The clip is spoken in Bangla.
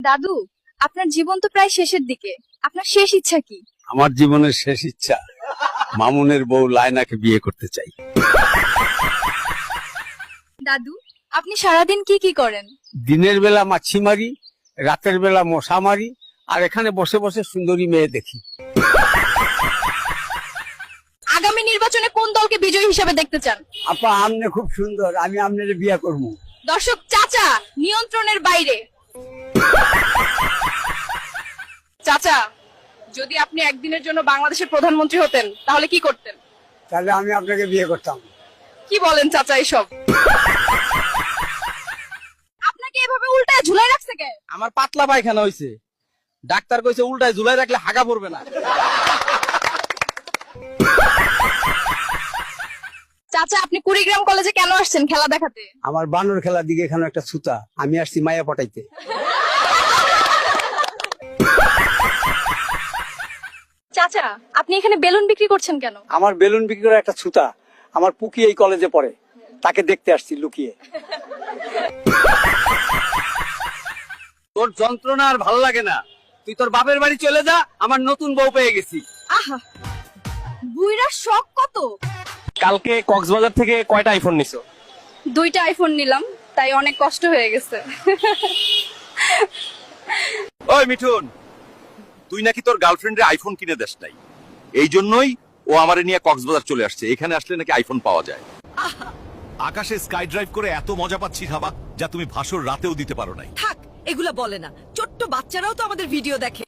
দাদু, আপনার জীবন তো প্রায় শেষের দিকে, আপনার শেষ ইচ্ছা কি? আমার জীবনের শেষ ইচ্ছা মামুনের বউ লায়নাকে বিয়ে করতে চাই। দাদু, আপনি সারাদিন কি কি করেন? দিনের বেলা মাছি মারি, রাতের বেলা মশা মারি, আর এখানে বসে বসে সুন্দরী মেয়ে দেখি। আগামী নির্বাচনে কোন দলকে বিজয়ী হিসেবে দেখতে চান? আপা, আমনে খুব সুন্দর, আমি আমনের বিয়ে করবো। দর্শক চাচা নিয়ন্ত্রণের বাইরে। চাচা, যদি আপনি একদিনের জন্য বাংলাদেশের প্রধানমন্ত্রী হতেন তাহলে কি করতেন? তাহলে আমি আপনাকে বিয়ে করতাম। কি বলেন চাচা এসব? আপনাকে এভাবে উল্টায় ঝুলাই রাখছে কে? আমার পাতলা পায়খানা হইছে, ডাক্তার কইছে উল্টায় ঝুলাই রাখলে হাগা পড়বে না। চাচা, আপনি কুড়িগ্রাম কলেজে কেন আসছেন খেলা দেখাতে? আমার বানর খেলার দিকে এখানে একটা ছুতা, আমি আসছি মায়া পটাইতে। চাচা, আপনি এখানে বেলুন বিক্রি করছেন কেন? আমার বেলুন বিক্রি করার একটা ছুতা, আমার পুকি এই কলেজে পড়ে, তাকে দেখতে আসছি লুকিয়ে। তোর যন্ত্রণা আর ভালো লাগে না, তুই তোর বাপের বাড়ি চলে যা, আমার নতুন বউ পেয়ে গেছি। আহা, বুইড়ার শখ কত! কালকে কক্সবাজার থেকে কয়টা আইফোন নিছো? 2টা আইফোন নিলাম, তাই অনেক কষ্ট হয়ে গেছে। ওই মিঠুন, তুই নাকি তোর গার্লফ্রেন্ডের আইফোন কিনে দেস নাই, এই জন্যই ও আমারে নিয়ে কক্সবাজার চলে আসছে। এখানে আসলে নাকি আইফোন পাওয়া যায়। আকাশে স্কাই ড্রাইভ করে এত মজা পাচ্ছি খাবা, যা তুমি ভাসর রাতেও দিতে পারো নাই। থাক, এগুলা বলে না, ছোট্ট বাচ্চারাও তো আমাদের ভিডিও দেখে।